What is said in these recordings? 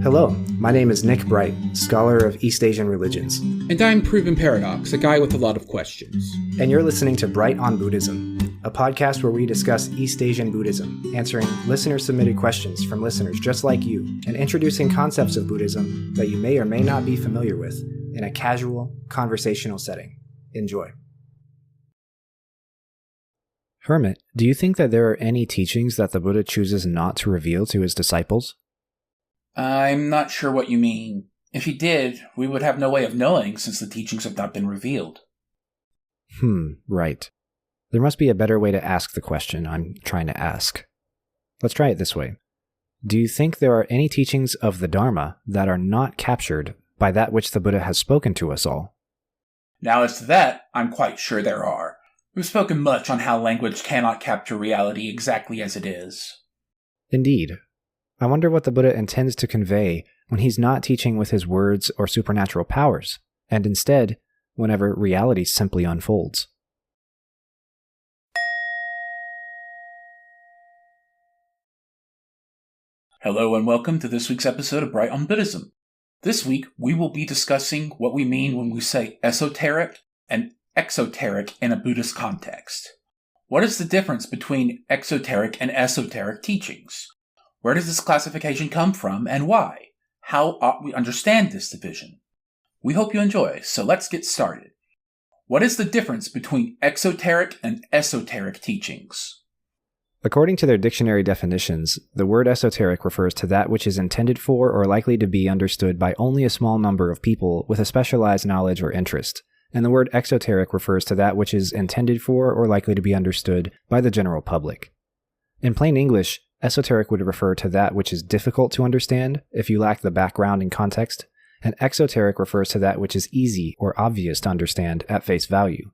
Hello, my name is Nick Bright, scholar of East Asian religions. And I'm Proven Paradox, a guy with a lot of questions. And you're listening to Bright on Buddhism, a podcast where we discuss East Asian Buddhism, answering listener-submitted questions from listeners just like you, and introducing concepts of Buddhism that you may or may not be familiar with in a casual, conversational setting. Enjoy. Hermit, do you think that there are any teachings that the Buddha chooses not to reveal to his disciples? I'm not sure what you mean. If he did, we would have no way of knowing since the teachings have not been revealed. Right. There must be a better way to ask the question I'm trying to ask. Let's try it this way. Do you think there are any teachings of the Dharma that are not captured by that which the Buddha has spoken to us all? Now, as to that, I'm quite sure there are. We've spoken much on how language cannot capture reality exactly as it is. Indeed. I wonder what the Buddha intends to convey when he's not teaching with his words or supernatural powers, and instead, whenever reality simply unfolds. Hello and welcome to this week's episode of Bright on Buddhism. This week, we will be discussing what we mean when we say esoteric and exoteric in a Buddhist context. What is the difference between exoteric and esoteric teachings? Where does this classification come from and why? How ought we understand this division? We hope you enjoy, so let's get started. What is the difference between exoteric and esoteric teachings? According to their dictionary definitions, the word esoteric refers to that which is intended for or likely to be understood by only a small number of people with a specialized knowledge or interest, and the word exoteric refers to that which is intended for or likely to be understood by the general public. In plain English, esoteric would refer to that which is difficult to understand if you lack the background and context, and exoteric refers to that which is easy or obvious to understand at face value.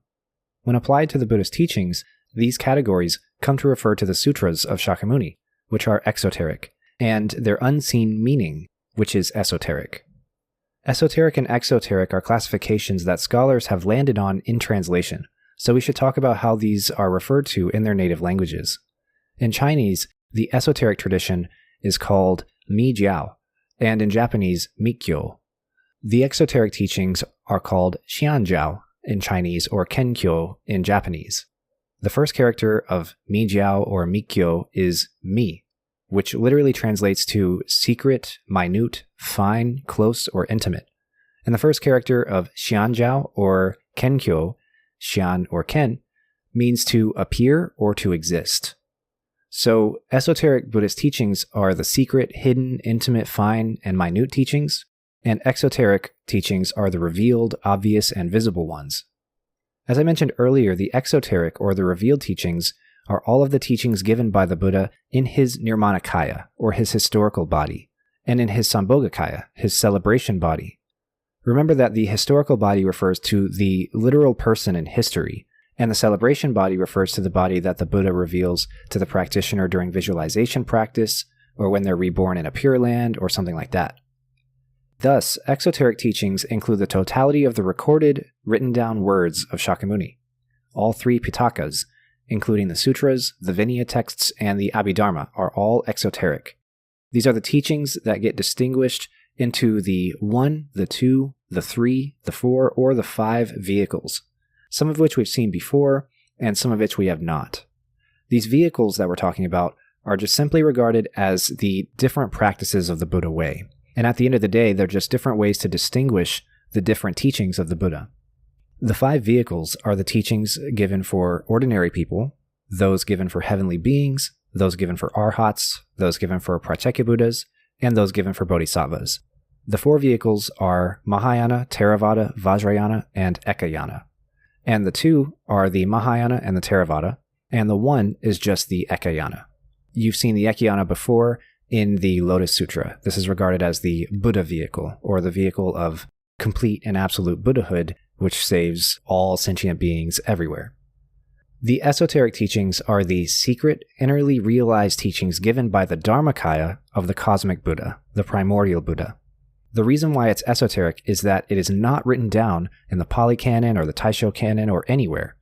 When applied to the Buddhist teachings, these categories come to refer to the sutras of Shakyamuni, which are exoteric, and their unseen meaning, which is esoteric. Esoteric and exoteric are classifications that scholars have landed on in translation, so we should talk about how these are referred to in their native languages. In Chinese, the esoteric tradition is called Mi-jiao, and in Japanese, Mukkyō. The exoteric teachings are called Xianjiao in Chinese or Kenkyō in Japanese. The first character of Mi-jiao or Mukkyō is Mi, which literally translates to secret, minute, fine, close, or intimate. And the first character of Xianjiao or Kenkyō, Xian or Ken, means to appear or to exist. So, esoteric Buddhist teachings are the secret, hidden, intimate, fine, and minute teachings, and exoteric teachings are the revealed, obvious, and visible ones. As I mentioned earlier, the exoteric or the revealed teachings are all of the teachings given by the Buddha in his Nirmanakaya, or his historical body, and in his Sambhogakaya, his celebration body. Remember that the historical body refers to the literal person in history, and the celebration body refers to the body that the Buddha reveals to the practitioner during visualization practice, or when they're reborn in a Pure Land, or something like that. Thus, exoteric teachings include the totality of the recorded, written down words of Shakyamuni, all three Pitakas, including the sutras, the Vinaya texts, and the Abhidharma, are all exoteric. These are the teachings that get distinguished into the 1, the 2, the 3, the 4, or the 5 vehicles, some of which we've seen before, and some of which we have not. These vehicles that we're talking about are just simply regarded as the different practices of the Buddha way, and at the end of the day, they're just different ways to distinguish the different teachings of the Buddha. The 5 vehicles are the teachings given for ordinary people, those given for heavenly beings, those given for arhats, those given for pratyeka-buddhas, and those given for bodhisattvas. The 4 vehicles are Mahāyāna, Theravada, Vajrayāna, and Ekayana. And the 2 are the Mahāyāna and the Theravada, and the 1 is just the Ekayana. You've seen the Ekayana before in the Lotus Sutra. This is regarded as the Buddha vehicle, or the vehicle of complete and absolute Buddhahood, which saves all sentient beings everywhere. The esoteric teachings are the secret, innerly realized teachings given by the Dharmakaya of the cosmic Buddha, the primordial Buddha. The reason why it's esoteric is that it is not written down in the Pali Canon or the Taisho Canon or anywhere.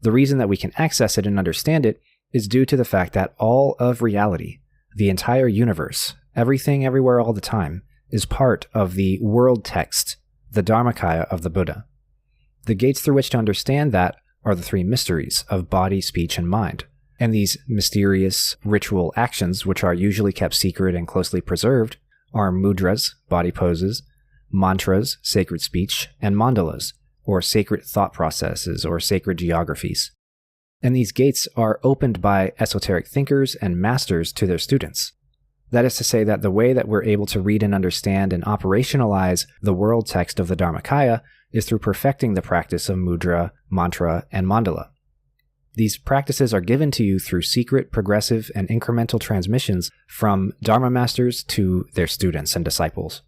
The reason that we can access it and understand it is due to the fact that all of reality, the entire universe, everything, everywhere, all the time, is part of the world text, the Dharmakaya of the Buddha. The gates through which to understand that are the three mysteries of body, speech, and mind. And these mysterious ritual actions, which are usually kept secret and closely preserved, are mudras, body poses, mantras, sacred speech, and mandalas, or sacred thought processes or sacred geographies. And these gates are opened by esoteric thinkers and masters to their students. That is to say that the way that we're able to read and understand and operationalize the world text of the Dharmakaya is through perfecting the practice of mudra, mantra, and mandala. These practices are given to you through secret, progressive, and incremental transmissions from Dharma masters to their students and disciples.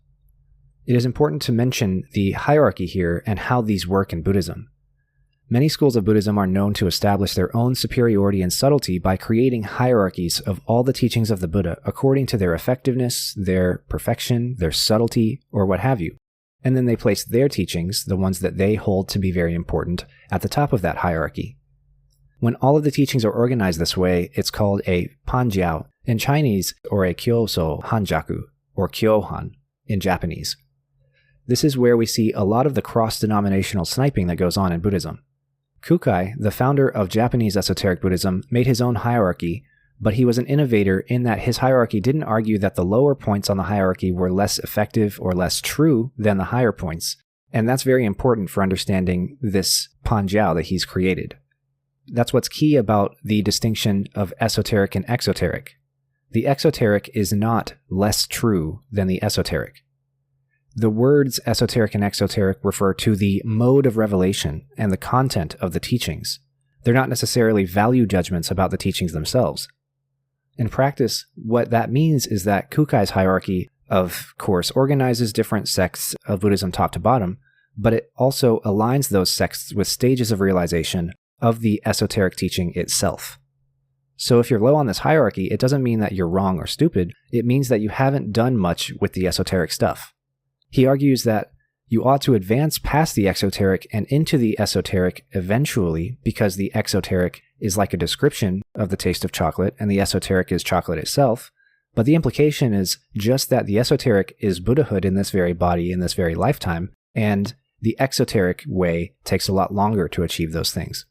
It is important to mention the hierarchy here and how these work in Buddhism. Many schools of Buddhism are known to establish their own superiority and subtlety by creating hierarchies of all the teachings of the Buddha according to their effectiveness, their perfection, their subtlety, or what have you. And then they place their teachings, the ones that they hold to be very important, at the top of that hierarchy. When all of the teachings are organized this way, it's called a panjiao in Chinese, or a kyoso hanjaku, or kyohan in Japanese. This is where we see a lot of the cross-denominational sniping that goes on in Buddhism. Kukai, the founder of Japanese esoteric Buddhism, made his own hierarchy, but he was an innovator in that his hierarchy didn't argue that the lower points on the hierarchy were less effective or less true than the higher points, and that's very important for understanding this panjiao that he's created. That's what's key about the distinction of esoteric and exoteric. The exoteric is not less true than the esoteric. The words esoteric and exoteric refer to the mode of revelation and the content of the teachings. They're not necessarily value judgments about the teachings themselves. In practice, what that means is that Kukai's hierarchy, of course, organizes different sects of Buddhism top to bottom, but it also aligns those sects with stages of realization of the esoteric teaching itself. So if you're low on this hierarchy, it doesn't mean that you're wrong or stupid. It means that you haven't done much with the esoteric stuff. He argues that you ought to advance past the exoteric and into the esoteric eventually, because the exoteric is like a description of the taste of chocolate and the esoteric is chocolate itself. But the implication is just that the esoteric is Buddhahood in this very body, in this very lifetime, and the exoteric way takes a lot longer to achieve those things.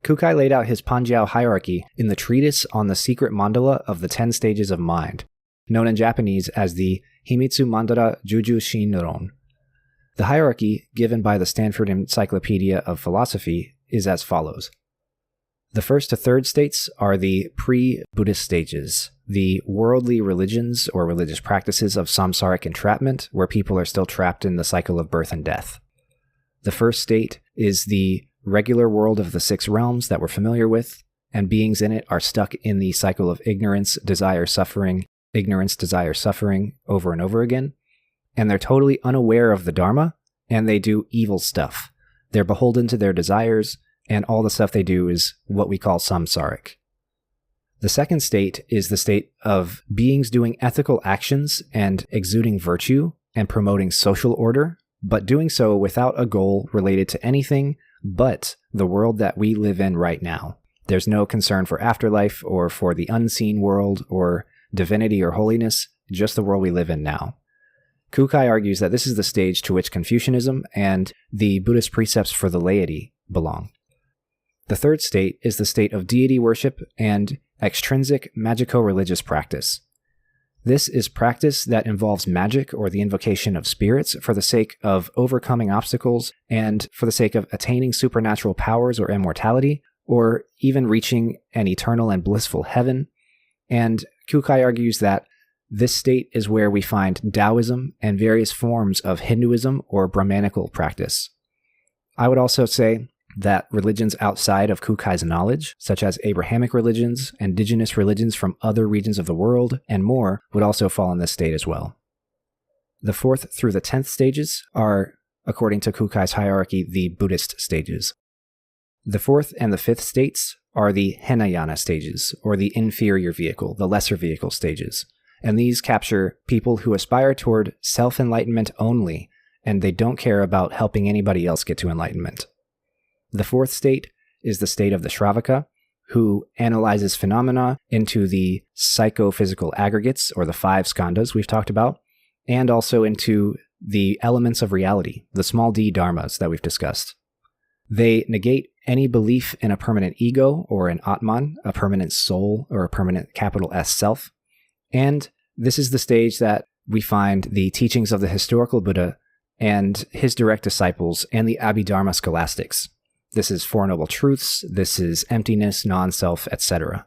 Kukai laid out his panjiao hierarchy in the treatise on the secret mandala of the 10 stages of mind, known in Japanese as the Himitsu Mandala Juju Shinron. The hierarchy, given by the Stanford Encyclopedia of Philosophy, is as follows. The first to third states are the pre-Buddhist stages, the worldly religions or religious practices of samsaric entrapment, where people are still trapped in the cycle of birth and death. The first state is the regular world of the 6 realms that we're familiar with, and beings in it are stuck in the cycle of ignorance, desire, suffering, over and over again. And they're totally unaware of the Dharma, and they do evil stuff. They're beholden to their desires, and all the stuff they do is what we call samsaric. The second state is the state of beings doing ethical actions and exuding virtue and promoting social order, but doing so without a goal related to anything but the world that we live in right now. There's no concern for afterlife or for the unseen world or divinity or holiness, just the world we live in now. Kukai argues that this is the stage to which Confucianism and the Buddhist precepts for the laity belong. The third state is the state of deity worship and extrinsic magico-religious practice. This is practice that involves magic or the invocation of spirits for the sake of overcoming obstacles and for the sake of attaining supernatural powers or immortality, or even reaching an eternal and blissful heaven. And Kukai argues that this state is where we find Taoism and various forms of Hinduism or Brahmanical practice. I would also say that religions outside of Kukai's knowledge, such as Abrahamic religions, indigenous religions from other regions of the world, and more, would also fall in this state as well. The 4th through the 10th stages are, according to Kukai's hierarchy, the Buddhist stages. The 4th and the 5th states are the Hinayana stages, or the inferior vehicle, the lesser vehicle stages. And these capture people who aspire toward self-enlightenment only, and they don't care about helping anybody else get to enlightenment. The 4th state is the state of the Shravaka, who analyzes phenomena into the psychophysical aggregates, or the 5 skandhas we've talked about, and also into the elements of reality, the small d dharmas that we've discussed. They negate any belief in a permanent ego or an Atman, a permanent soul or a permanent capital S self. And this is the stage that we find the teachings of the historical Buddha and his direct disciples and the Abhidharma scholastics. This is Four Noble Truths, this is emptiness, non-self, etc.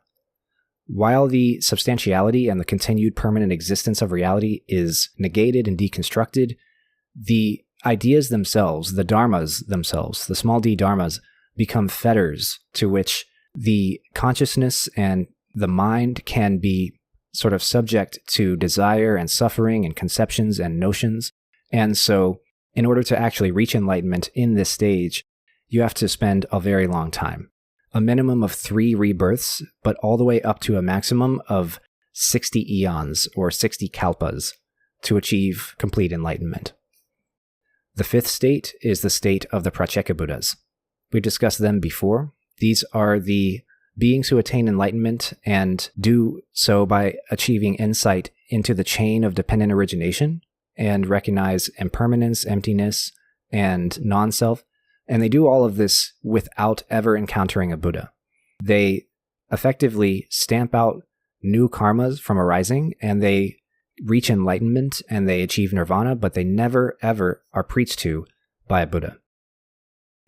While the substantiality and the continued permanent existence of reality is negated and deconstructed, the ideas themselves, the dharmas themselves, the small d dharmas, become fetters to which the consciousness and the mind can be sort of subject to desire and suffering and conceptions and notions. And so, in order to actually reach enlightenment in this stage, you have to spend a very long time. A minimum of 3 rebirths, but all the way up to a maximum of 60 eons or 60 kalpas to achieve complete enlightenment. The 5th state is the state of the Pratyeka Buddhas. We've discussed them before. These are the beings who attain enlightenment and do so by achieving insight into the chain of dependent origination and recognize impermanence, emptiness, and non-self. And they do all of this without ever encountering a Buddha. They effectively stamp out new karmas from arising, and they reach enlightenment and they achieve nirvana, but they never ever are preached to by a Buddha.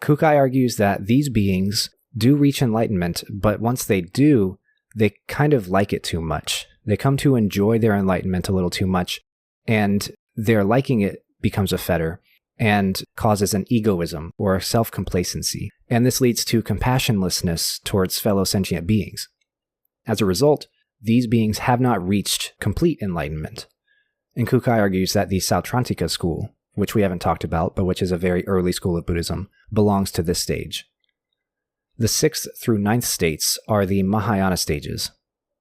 Kukai argues that these beings do reach enlightenment, but once they do, they kind of like it too much. They come to enjoy their enlightenment a little too much, and their liking it becomes a fetter and causes an egoism or a self-complacency. And this leads to compassionlessness towards fellow sentient beings. As a result, these beings have not reached complete enlightenment. And Kukai argues that the Sautrantika school, which we haven't talked about, but which is a very early school of Buddhism, belongs to this stage. The 6th through 9th states are the Mahāyāna stages.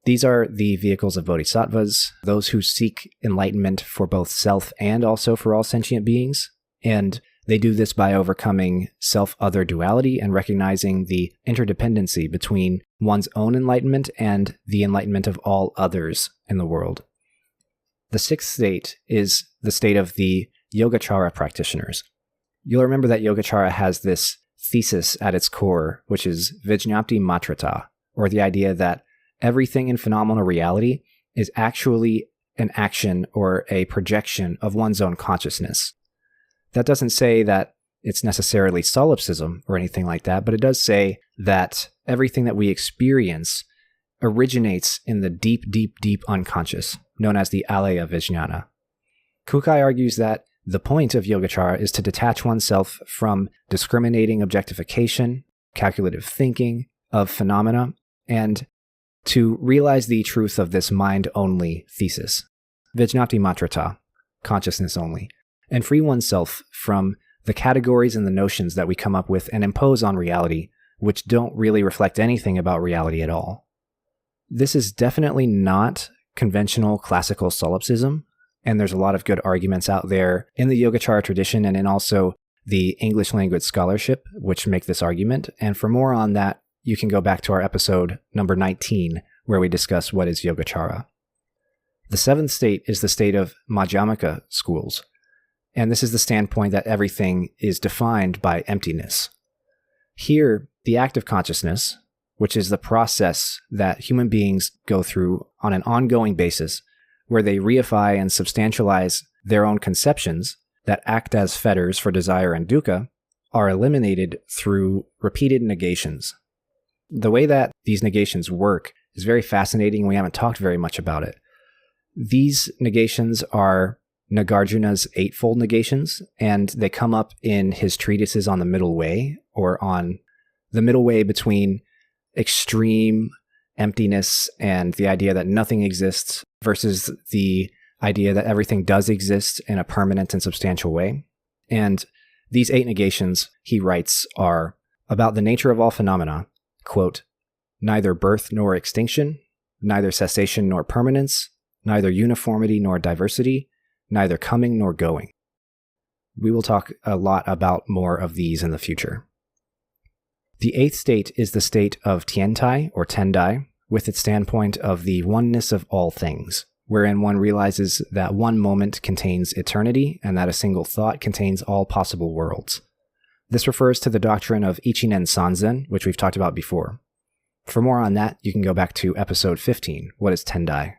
These are the vehicles of bodhisattvas, those who seek enlightenment for both self and also for all sentient beings, and they do this by overcoming self-other duality and recognizing the interdependency between one's own enlightenment and the enlightenment of all others in the world. The 6th state is the state of the Yogacara practitioners. You'll remember that Yogacara has this thesis at its core, which is Vijñāpti Matrata, or the idea that everything in phenomenal reality is actually an action or a projection of one's own consciousness. That doesn't say that it's necessarily solipsism or anything like that, but it does say that everything that we experience originates in the deep, deep, deep unconscious, known as the Alaya Vijñāna. Kukai argues that the point of Yogacara is to detach oneself from discriminating objectification, calculative thinking of phenomena, and to realize the truth of this mind-only thesis, Vijñāpti Matrata, consciousness only, and free oneself from the categories and the notions that we come up with and impose on reality, which don't really reflect anything about reality at all. This is definitely not conventional classical solipsism, and there's a lot of good arguments out there in the Yogacara tradition and in also the English language scholarship, which make this argument. And for more on that, you can go back to our episode number 19, where we discuss what is Yogacara. The 7th state is the state of Madhyamaka schools, and this is the standpoint that everything is defined by emptiness. Here, the active consciousness, which is the process that human beings go through on an ongoing basis, where they reify and substantialize their own conceptions that act as fetters for desire and dukkha, are eliminated through repeated negations. The way that these negations work is very fascinating. We haven't talked very much about it. These negations are Nagarjuna's eightfold negations, and they come up in his treatises on the middle way, or on the middle way between extreme emptiness and the idea that nothing exists versus the idea that everything does exist in a permanent and substantial way. And these 8 negations, he writes, are about the nature of all phenomena, quote, neither birth nor extinction, neither cessation nor permanence, neither uniformity nor diversity, neither coming nor going. We will talk a lot about more of these in the future. The 8th state is the state of Tiantai, or Tendai, with its standpoint of the oneness of all things, wherein one realizes that one moment contains eternity and that a single thought contains all possible worlds. This refers to the doctrine of Ichinen Sanzen, which we've talked about before. For more on that, you can go back to episode 15, What is Tendai?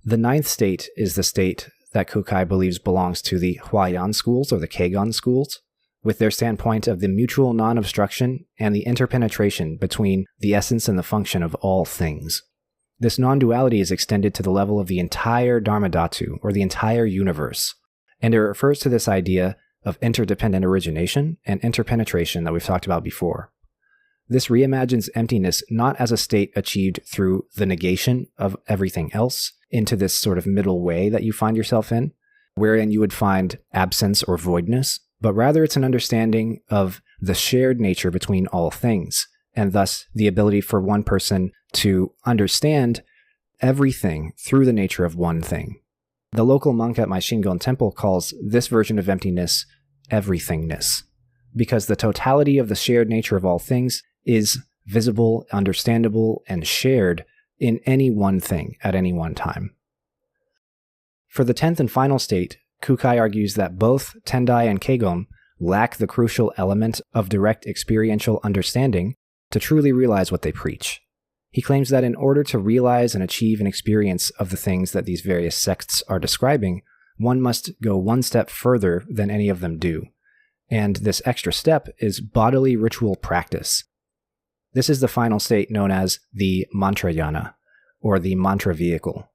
The 9th state is the state that Kukai believes belongs to the Huayan schools or the Keigon schools, with their standpoint of the mutual non-obstruction and the interpenetration between the essence and the function of all things. This non-duality is extended to the level of the entire Dharmadhatu, or the entire universe, and it refers to this idea of interdependent origination and interpenetration that we've talked about before. This reimagines emptiness not as a state achieved through the negation of everything else into this sort of middle way that you find yourself in, wherein you would find absence or voidness, but rather it's an understanding of the shared nature between all things, and thus the ability for one person to understand everything through the nature of one thing. The local monk at my Shingon temple calls this version of emptiness everythingness, because the totality of the shared nature of all things is visible, understandable, and shared in any one thing at any one time. For the 10th and final state, Kukai argues that both Tendai and Keigon lack the crucial element of direct experiential understanding to truly realize what they preach. He claims that in order to realize and achieve an experience of the things that these various sects are describing, one must go one step further than any of them do. And this extra step is bodily ritual practice. This is the final state known as the Mantrayāna, or the mantra vehicle.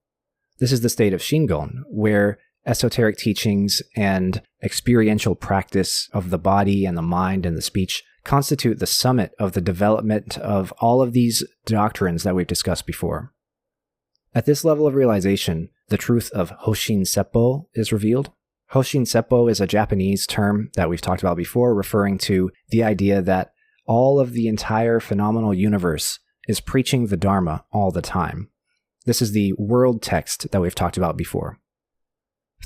This is the state of Shingon, where esoteric teachings and experiential practice of the body and the mind and the speech constitute the summit of the development of all of these doctrines that we've discussed before. At this level of realization, the truth of Hoshin Seppo is revealed. Hoshin Seppo is a Japanese term that we've talked about before, referring to the idea that all of the entire phenomenal universe is preaching the Dharma all the time. This is the world text that we've talked about before.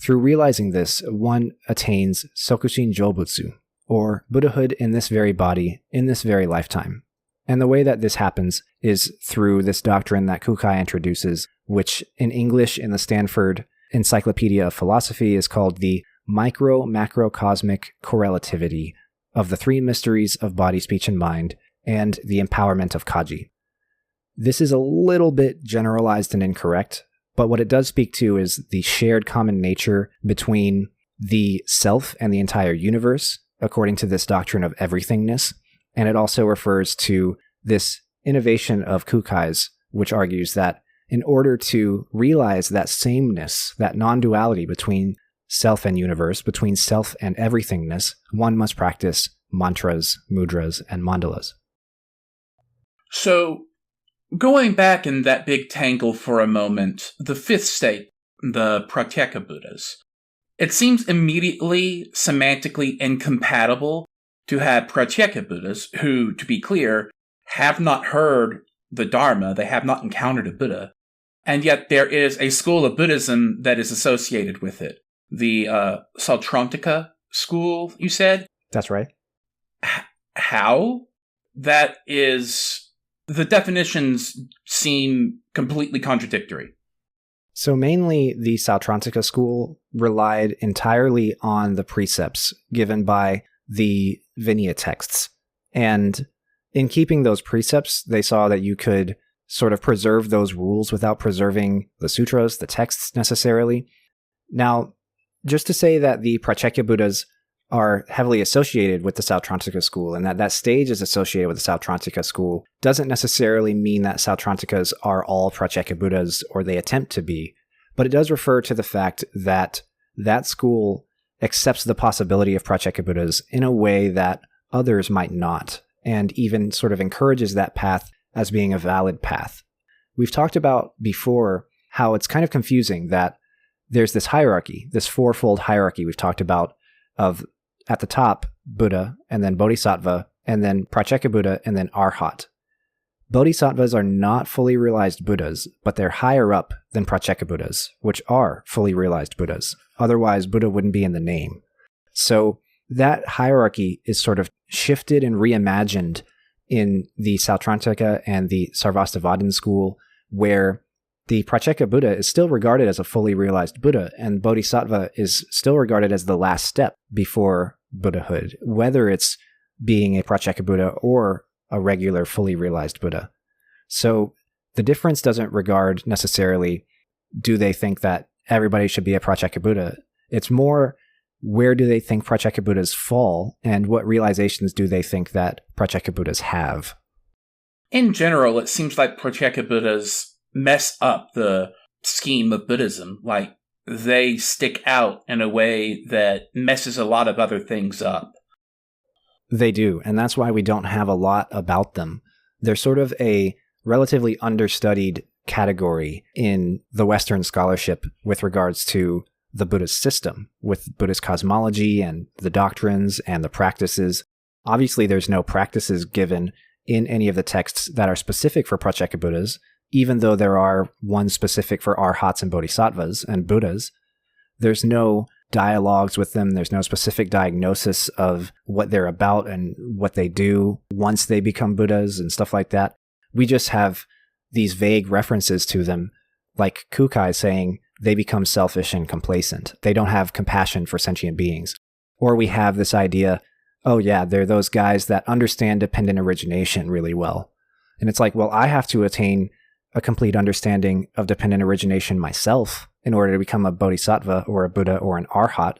Through realizing this, one attains Sokushin Jōbutsu, or Buddhahood in this very body, in this very lifetime. And the way that this happens is through this doctrine that Kukai introduces, which in English in the Stanford Encyclopedia of Philosophy is called the micro-macrocosmic correlativity of the three mysteries of body, speech, and mind, and the empowerment of Kaji. This is a little bit generalized and incorrect, but what it does speak to is the shared common nature between the self and the entire universe, according to this doctrine of everythingness, and it also refers to this innovation of Kukai's, which argues that in order to realize that sameness, that non-duality between self and universe, between self and everythingness, one must practice mantras, mudras, and mandalas. So, going back in that big tangle for a moment, the 5th state, the Pratyeka Buddhas, it seems immediately semantically incompatible to have Pratyeka Buddhas who, to be clear, have not heard the Dharma, they have not encountered a Buddha, and yet there is a school of Buddhism that is associated with it. The Sautrantika school, you said? That's right. How? That is... The definitions seem completely contradictory. So mainly the Sautrantika school relied entirely on the precepts given by the Vinaya texts. And in keeping those precepts, they saw that you could sort of preserve those rules without preserving the sutras, the texts necessarily. Now, just to say that the Pratyeka Buddhas are heavily associated with the Sautrantika school and that that stage is associated with the Sautrantika school doesn't necessarily mean that Sautrantikas are all Pratyeka Buddhas or they attempt to be, but it does refer to the fact that that school accepts the possibility of Pratyeka Buddhas in a way that others might not, and even sort of encourages that path as being a valid path. We've talked about before how it's kind of confusing that there's this hierarchy, this fourfold hierarchy we've talked about of at the top, Buddha, and then Bodhisattva, and then Pratyeka Buddha, and then Arhat. Bodhisattvas are not fully realized Buddhas, but they're higher up than Pratyeka Buddhas, which are fully realized Buddhas. Otherwise, Buddha wouldn't be in the name. So that hierarchy is sort of shifted and reimagined in the Sautrantika and the Sarvastivadin school, where the Pratyeka Buddha is still regarded as a fully realized Buddha, and Bodhisattva is still regarded as the last step before Buddhahood, whether it's being a Pratyeka Buddha or a regular fully realized Buddha. So the difference doesn't regard necessarily, do they think that everybody should be a Pratyeka Buddha? It's more, where do they think Pratyeka Buddhas fall, and what realizations do they think that Pratyeka Buddhas have? In general, it seems like Pratyeka Buddhas mess up the scheme of Buddhism. Like, they stick out in a way that messes a lot of other things up. They do, and that's why we don't have a lot about them. They're sort of a relatively understudied category in the Western scholarship with regards to the Buddhist system, with Buddhist cosmology and the doctrines and the practices. Obviously, there's no practices given in any of the texts that are specific for Pratyeka Buddhas, even though there are ones specific for Arhats and Bodhisattvas and Buddhas. There's no dialogues with them. There's no specific diagnosis of what they're about and what they do once they become Buddhas and stuff like that. We just have these vague references to them, like Kukai saying they become selfish and complacent. They don't have compassion for sentient beings. Or we have this idea, oh yeah, they're those guys that understand dependent origination really well. And it's like, well, I have to attain a complete understanding of dependent origination myself in order to become a bodhisattva or a Buddha or an arhat.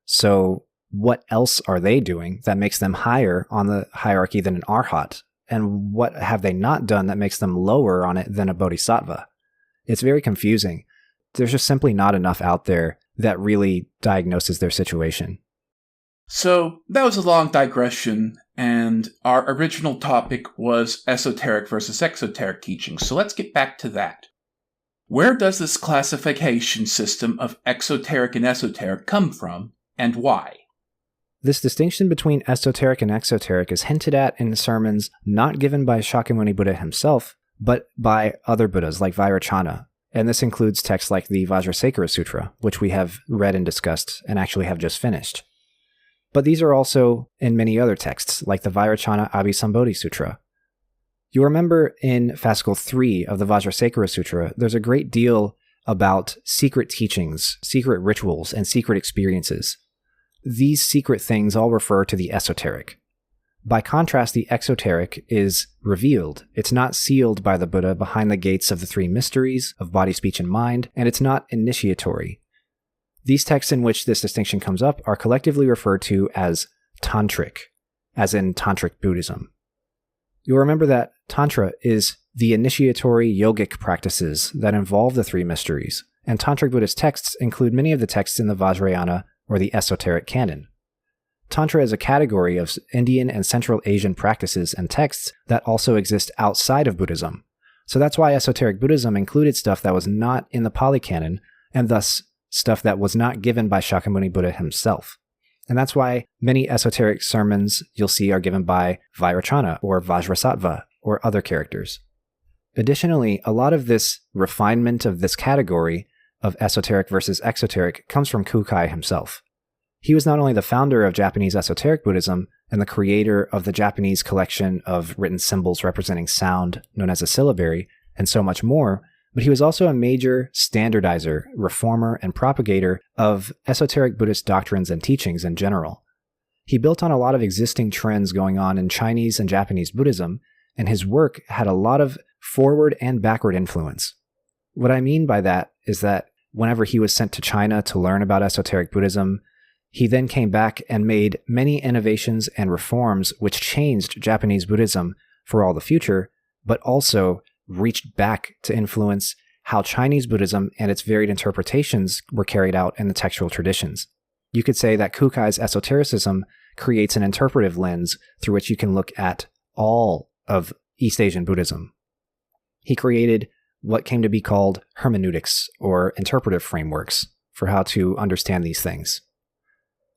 So what else are they doing that makes them higher on the hierarchy than an arhat? And what have they not done that makes them lower on it than a bodhisattva? It's very confusing. There's just simply not enough out there that really diagnoses their situation. So that was a long digression, and our original topic was esoteric versus exoteric teaching. So let's get back to that. Where does this classification system of exoteric and esoteric come from, and why? This distinction between esoteric and exoteric is hinted at in sermons not given by Shakyamuni Buddha himself, but by other Buddhas like Vajrayāna. And this includes texts like the Vajrasekara Sutra, which we have read and discussed and actually have just finished. But these are also in many other texts, like the Vairocana Abhisambodhi Sutra. You remember in Fascicle 3 of the Vajrasekara Sutra, there's a great deal about secret teachings, secret rituals, and secret experiences. These secret things all refer to the esoteric. By contrast, the exoteric is revealed. It's not sealed by the Buddha behind the gates of the three mysteries of body, speech, and mind, and it's not initiatory. These texts in which this distinction comes up are collectively referred to as Tantric, as in Tantric Buddhism. You'll remember that Tantra is the initiatory yogic practices that involve the three mysteries, and Tantric Buddhist texts include many of the texts in the Vajrayāna or the esoteric canon. Tantra is a category of Indian and Central Asian practices and texts that also exist outside of Buddhism. So that's why esoteric Buddhism included stuff that was not in the Pali Canon, and thus stuff that was not given by Shakyamuni Buddha himself. And that's why many esoteric sermons you'll see are given by Vairocana or Vajrasattva or other characters. Additionally, a lot of this refinement of this category of esoteric versus exoteric comes from Kukai himself. He was not only the founder of Japanese esoteric Buddhism and the creator of the Japanese collection of written symbols representing sound known as a syllabary, and so much more, but he was also a major standardizer, reformer, and propagator of esoteric Buddhist doctrines and teachings in general. He built on a lot of existing trends going on in Chinese and Japanese Buddhism, and his work had a lot of forward and backward influence. What I mean by that is that whenever he was sent to China to learn about esoteric Buddhism, he then came back and made many innovations and reforms which changed Japanese Buddhism for all the future, but also reached back to influence how Chinese Buddhism and its varied interpretations were carried out in the textual traditions. You could say that Kukai's esotericism creates an interpretive lens through which you can look at all of East Asian Buddhism. He created what came to be called hermeneutics, or interpretive frameworks, for how to understand these things.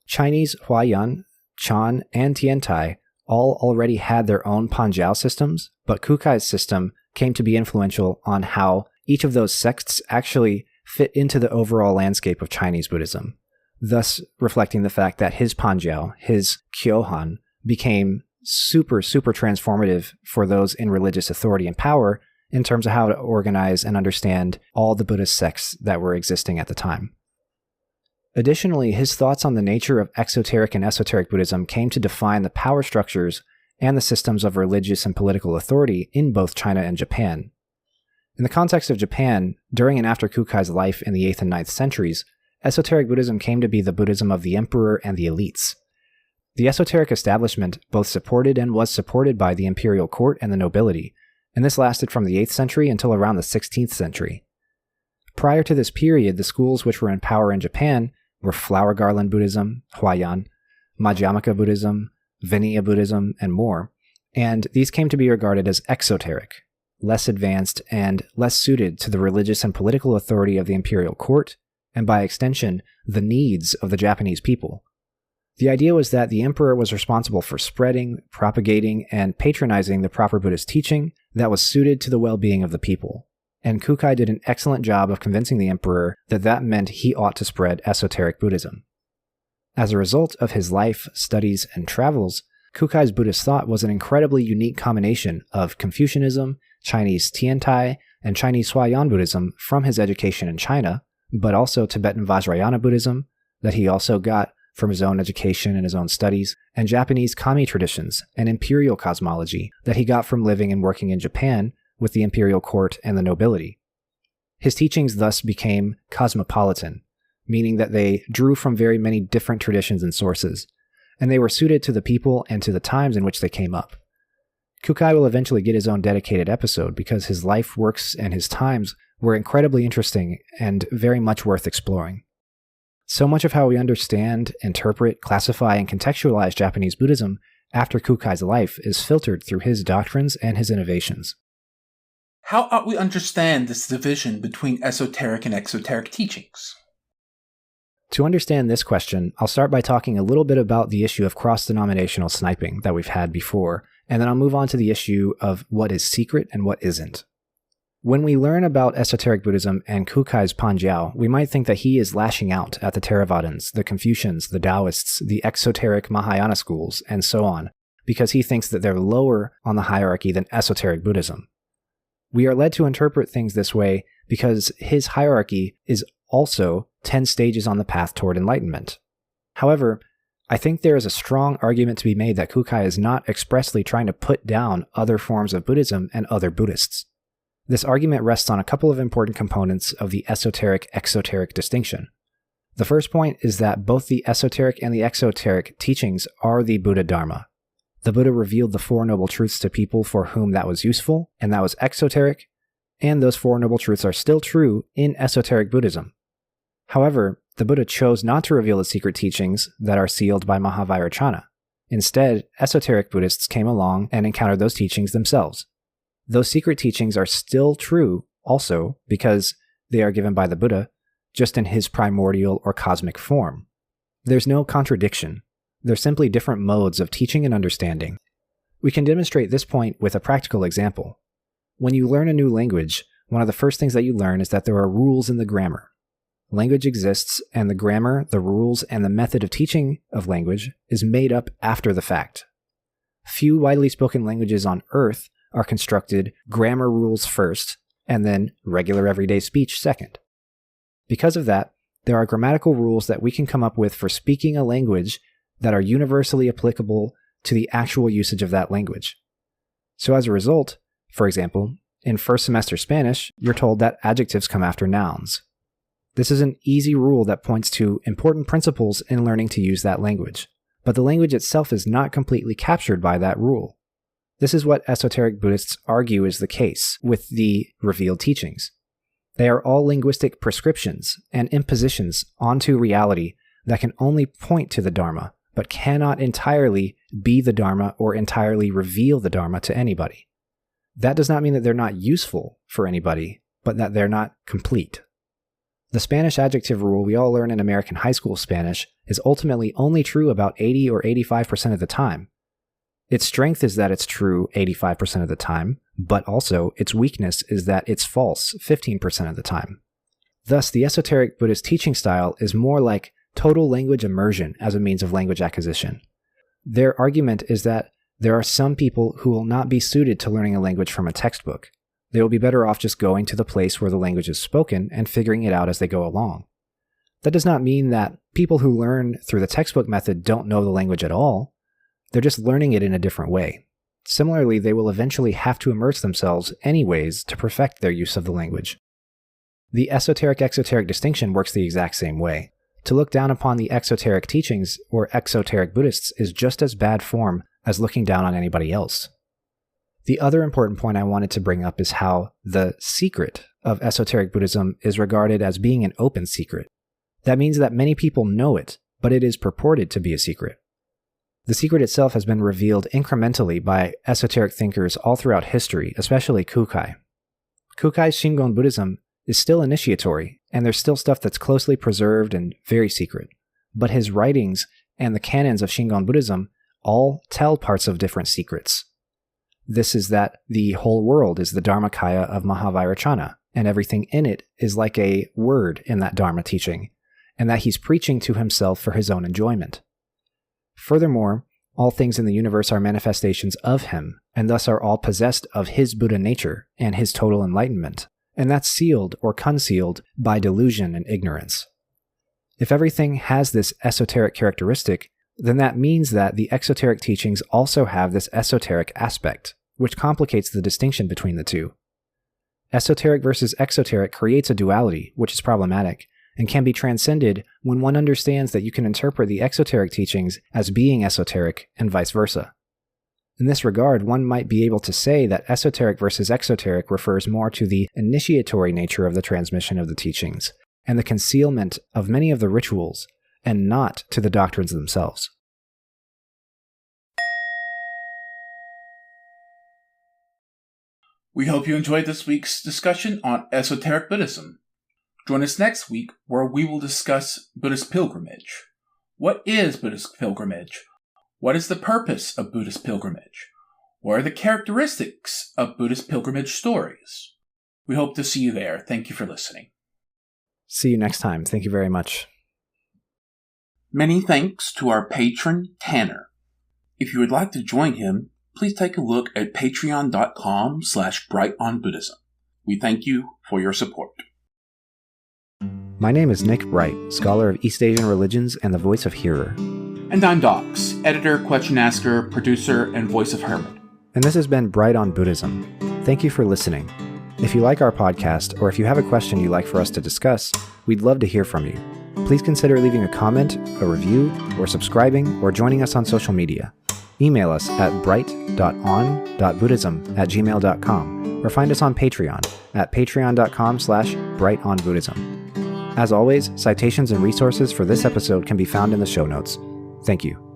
Chinese Huayan, Chan, and Tiantai all already had their own Panjiao systems, but Kukai's system came to be influential on how each of those sects actually fit into the overall landscape of Chinese Buddhism. thus reflecting the fact that his Panjiao, his Kyohan, became super transformative for those in religious authority and power in terms of how to organize and understand all the Buddhist sects that were existing at the time. Additionally, his thoughts on the nature of exoteric and esoteric Buddhism came to define the power structures and the systems of religious and political authority in both China and Japan. In the context of Japan, during and after Kukai's life in the 8th and 9th centuries, esoteric Buddhism came to be the Buddhism of the emperor and the elites. The esoteric establishment both supported and was supported by the imperial court and the nobility, and this lasted from the 8th century until around the 16th century. Prior to this period, the schools which were in power in Japan were Flower Garland Buddhism, Huayan, Madhyamaka Buddhism, Vinaya Buddhism, and more, and these came to be regarded as exoteric, less advanced and less suited to the religious and political authority of the imperial court, and by extension, the needs of the Japanese people. The idea was that the emperor was responsible for spreading, propagating, and patronizing the proper Buddhist teaching that was suited to the well-being of the people, and Kukai did an excellent job of convincing the emperor that that meant he ought to spread esoteric Buddhism. As a result of his life, studies, and travels, Kukai's Buddhist thought was an incredibly unique combination of Confucianism, Chinese Tiantai, and Chinese Huayan Buddhism from his education in China, but also Tibetan Vajrayāna Buddhism that he also got from his own education and his own studies, and Japanese kami traditions and imperial cosmology that he got from living and working in Japan with the imperial court and the nobility. His teachings thus became cosmopolitan, meaning that they drew from very many different traditions and sources, and they were suited to the people and to the times in which they came up. Kukai will eventually get his own dedicated episode because his life, works, and his times were incredibly interesting and very much worth exploring. So much of how we understand, interpret, classify, and contextualize Japanese Buddhism after Kukai's life is filtered through his doctrines and his innovations. How ought we understand this division between esoteric and exoteric teachings? To understand this question, I'll start by talking a little bit about the issue of cross-denominational sniping that we've had before, and then I'll move on to the issue of what is secret and what isn't. When we learn about esoteric Buddhism and Kukai's Panjiao, we might think that he is lashing out at the Theravadins, the Confucians, the Taoists, the exoteric Mahāyāna schools, and so on, because he thinks that they're lower on the hierarchy than esoteric Buddhism. We are led to interpret things this way because his hierarchy is also 10 stages on the path toward enlightenment. However, I think there is a strong argument to be made that Kukai is not expressly trying to put down other forms of Buddhism and other Buddhists. This argument rests on a couple of important components of the esoteric-exoteric distinction. The first point is that both the esoteric and the exoteric teachings are the Buddha Dharma. The Buddha revealed the Four Noble Truths to people for whom that was useful, and that was exoteric, and those Four Noble Truths are still true in esoteric Buddhism. However, the Buddha chose not to reveal the secret teachings that are sealed by Vajrayāna. Instead, esoteric Buddhists came along and encountered those teachings themselves. Those secret teachings are still true also because they are given by the Buddha, just in his primordial or cosmic form. There's no contradiction. They're simply different modes of teaching and understanding. We can demonstrate this point with a practical example. When you learn a new language, one of the first things that you learn is that there are rules in the grammar. Language exists, and the grammar, the rules, and the method of teaching of language is made up after the fact. Few widely spoken languages on Earth are constructed grammar rules first, and then regular everyday speech second. Because of that, there are grammatical rules that we can come up with for speaking a language that are universally applicable to the actual usage of that language. So as a result, for example, in first semester Spanish, you're told that adjectives come after nouns. This is an easy rule that points to important principles in learning to use that language, but the language itself is not completely captured by that rule. This is what esoteric Buddhists argue is the case with the revealed teachings. They are all linguistic prescriptions and impositions onto reality that can only point to the Dharma, but cannot entirely be the Dharma or entirely reveal the Dharma to anybody. That does not mean that they're not useful for anybody, but that they're not complete. The Spanish adjective rule we all learn in American high school Spanish is ultimately only true about 80 or 85% of the time. Its strength is that it's true 85% of the time, but also its weakness is that it's false 15% of the time. Thus, the esoteric Buddhist teaching style is more like total language immersion as a means of language acquisition. Their argument is that there are some people who will not be suited to learning a language from a textbook. They will be better off just going to the place where the language is spoken and figuring it out as they go along. That does not mean that people who learn through the textbook method don't know the language at all. They're just learning it in a different way. Similarly, they will eventually have to immerse themselves anyways to perfect their use of the language. The esoteric-exoteric distinction works the exact same way. To look down upon the exoteric teachings or exoteric Buddhists is just as bad form as looking down on anybody else. The other important point I wanted to bring up is how the secret of esoteric Buddhism is regarded as being an open secret. That means that many people know it, but it is purported to be a secret. The secret itself has been revealed incrementally by esoteric thinkers all throughout history, especially Kukai. Kukai's Shingon Buddhism is still initiatory, and there's still stuff that's closely preserved and very secret. But his writings and the canons of Shingon Buddhism all tell parts of different secrets. This is that the whole world is the Dharmakaya of Vajrayāna, and everything in it is like a word in that Dharma teaching, and that he's preaching to himself for his own enjoyment. Furthermore, all things in the universe are manifestations of him, and thus are all possessed of his Buddha nature and his total enlightenment, and that's sealed or concealed by delusion and ignorance. If everything has this esoteric characteristic, then that means that the exoteric teachings also have this esoteric aspect, which complicates the distinction between the two. Esoteric versus exoteric creates a duality, which is problematic, and can be transcended when one understands that you can interpret the exoteric teachings as being esoteric and vice versa. In this regard, one might be able to say that esoteric versus exoteric refers more to the initiatory nature of the transmission of the teachings, and the concealment of many of the rituals, and not to the doctrines themselves. We hope you enjoyed this week's discussion on esoteric Buddhism. Join us next week where we will discuss Buddhist pilgrimage. What is Buddhist pilgrimage? What is the purpose of Buddhist pilgrimage? What are the characteristics of Buddhist pilgrimage stories? We hope to see you there. Thank you for listening. See you next time. Thank you very much. Many thanks to our patron, Tanner. If you would like to join him, please take a look at patreon.com/brightonbuddhism. We thank you for your support. My name is Nick Bright, scholar of East Asian religions and the voice of Hearer. And I'm Docs, editor, question asker, producer, and voice of Hermit. And this has been Bright on Buddhism. Thank you for listening. If you like our podcast, or if you have a question you'd like for us to discuss, we'd love to hear from you. Please consider leaving a comment, a review, or subscribing, or joining us on social media. Email us at bright.on.buddhism@gmail.com, or find us on Patreon at patreon.com/brightonbuddhism. As always, citations and resources for this episode can be found in the show notes. Thank you.